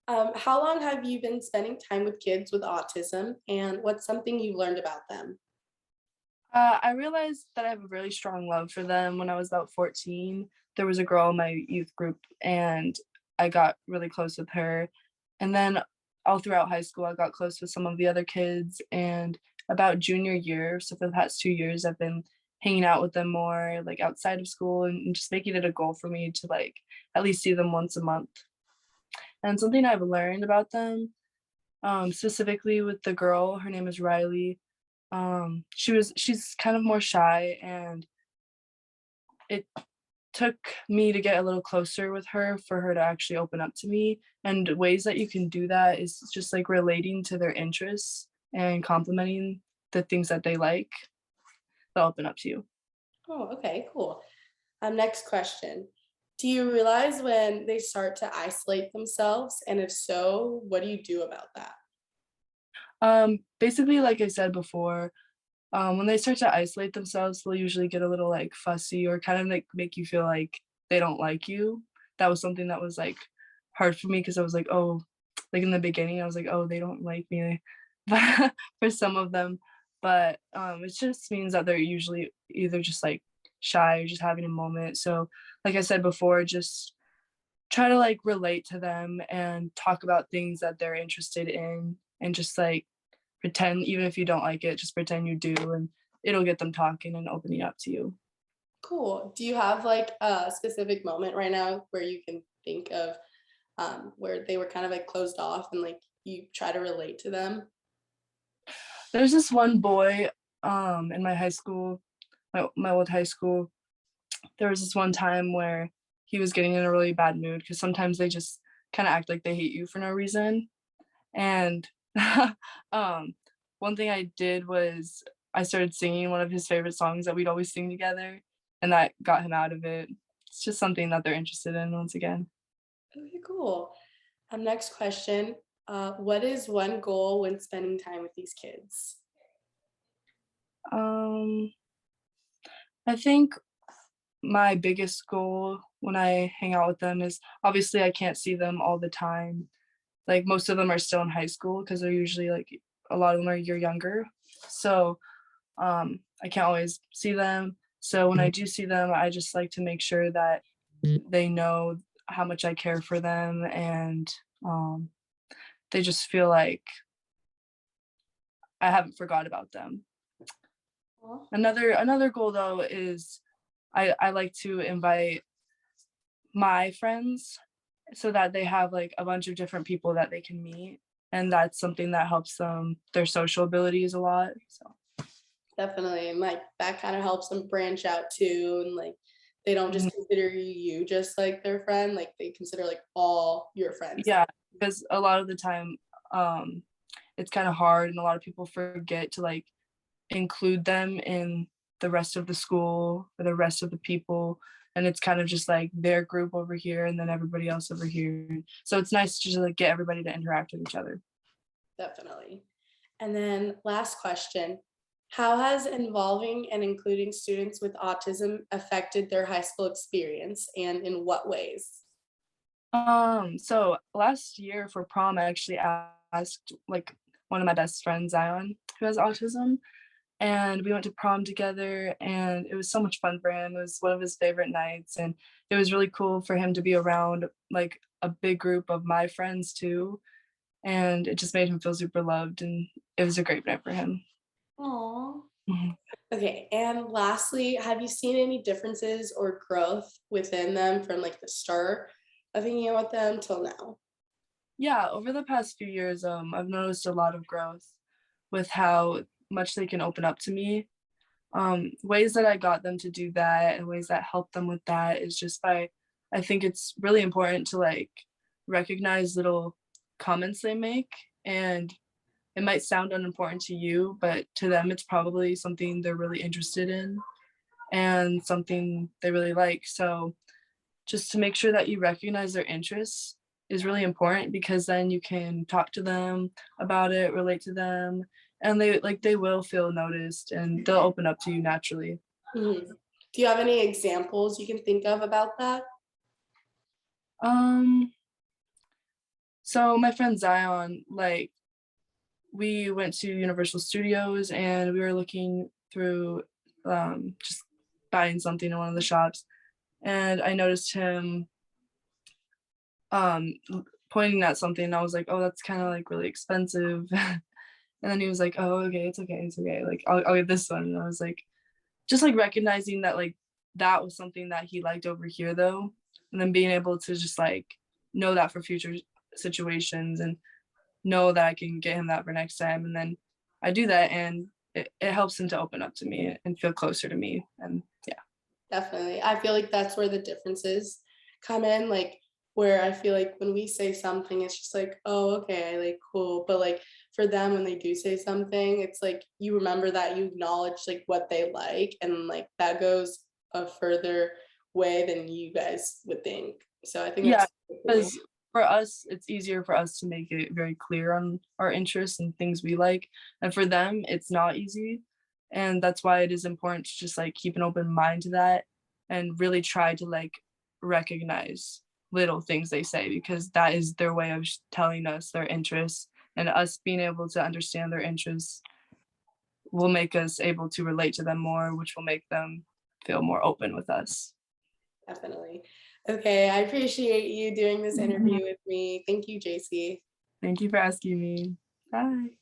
How long have you been spending time with kids with autism, and what's something you've learned about them? I realized that I have a really strong love for them when I was about 14. There was a girl in my youth group, and I got really close with her. And then all throughout high school, I got close with some of the other kids. And about junior year, so for the past 2 years, I've been hanging out with them more, like outside of school, and just making it a goal for me to like at least see them once a month. And something I've learned about them, specifically with the girl, her name is Riley. She's kind of more shy, and it took me to get a little closer with her for her to actually open up to me, and ways that you can do that is just, like, relating to their interests and complimenting the things that they like. They'll open up to you. Oh, okay, cool. Next question. Do you realize when they start to isolate themselves? And if so, what do you do about that? Basically, like I said before, when they start to isolate themselves, they'll usually get a little, like, fussy or kind of, like, make you feel like they don't like you. That was something that was, like, hard for me because I was like, "Oh," like, in the beginning, I was like, "Oh, they don't like me," but for some of them, but, it just means that they're usually either just, like, shy or just having a moment, so, like I said before, just try to, like, relate to them and talk about things that they're interested in and just, like, pretend even if you don't like it, just pretend you do, and it'll get them talking and opening up to you. Cool. Do you have like a specific moment right now where you can think of where they were kind of like closed off and like you try to relate to them? There's this one boy, in my high school, my old high school. There was this one time where he was getting in a really bad mood because sometimes they just kinda act like they hate you for no reason, and, um, one thing I did was I started singing one of his favorite songs that we'd always sing together, and that got him out of it. It's just something that they're interested in once again. Okay, cool. Next question. What is one goal when spending time with these kids? Um, I think my biggest goal when I hang out with them is obviously I can't see them all the time. Like most of them are still in high school because they're usually like a lot of them are a year younger. So I can't always see them. So when I do see them, I just like to make sure that they know how much I care for them, and um, they just feel like I haven't forgot about them. Aw. Another goal though is I like to invite my friends so that they have like a bunch of different people that they can meet, and that's something that helps them their social abilities a lot. So Definitely. And like that kind of helps them branch out too. And like they don't mhm. just consider you just like their friend, like they consider like all your friends. Yeah, because a lot of the time, um, it's kinda hard and a lot of people forget to, like, include them in the rest of the school or the rest of the people, and it's kind of just, like, their group over here and then everybody else over here. So it's nice to just, like, get everybody to interact with each other. Definitely. And then last question. How has involving and including students with autism affected their high school experience and in what ways? So last year for prom, I actually asked, like, one of my best friends, Zion, who has autism, and we went to prom together, and it was so much fun for him. It was one of his favorite nights, and it was really cool for him to be around, like, a big group of my friends too, and it just made him feel super loved, and it was a great night for him. Aw. Mhm. Okay, and lastly, have you seen any differences or growth within them from like the start of hanging out with them till now? Yeah, over the past few years, I've noticed a lot of growth with how much they can open up to me. Ways that I got them to do that and ways that help them with that is just by I think it's really important to, like, recognize little comments they make, and it might sound unimportant to you, but to them, it's probably something they're really interested in and something they really like. So, just to make sure that you recognize their interests is really important because then you can talk to them about it, relate to them, and they will feel noticed and they'll open up to you naturally. Mhm. Do you have any examples you can think of about that? Um, So my friend Zion, like, we went to Universal Studios and we were looking through, just buying something in one of the shops, and I noticed him um pointing at something, and I was like, oh, that's kind of like really expensive. And then he was like, oh, okay, it's okay, like I'll get this one. And I was like, just like recognizing that like that was something that he liked over here though, and then being able to just like know that for future situations and know that I can get him that for next time. And then I do that, and it helps him to open up to me and feel closer to me. And yeah. Definitely. I feel like that's where the differences come in, like, where I feel like when we say something, it's just like, "Oh, okay, like, cool," but, like, for them, when they do say something, it's like you remember that, you acknowledge, like, what they like, and, like, that goes a further way than you guys would think. So I think Yeah, that's super cool. because for us, it's easier for us to make it very clear on our interests and things we like, and for them, it's not easy, and that's why it is important to just, like, keep an open mind to that and really try to, like, recognize little things they say because that is their way of telling us their interests, and us being able to understand their interests will make us able to relate to them more, which will make them feel more open with us. Definitely. Okay, I appreciate you doing this Mhm. interview with me. Thank you, JC. Thank you for asking me. Bye.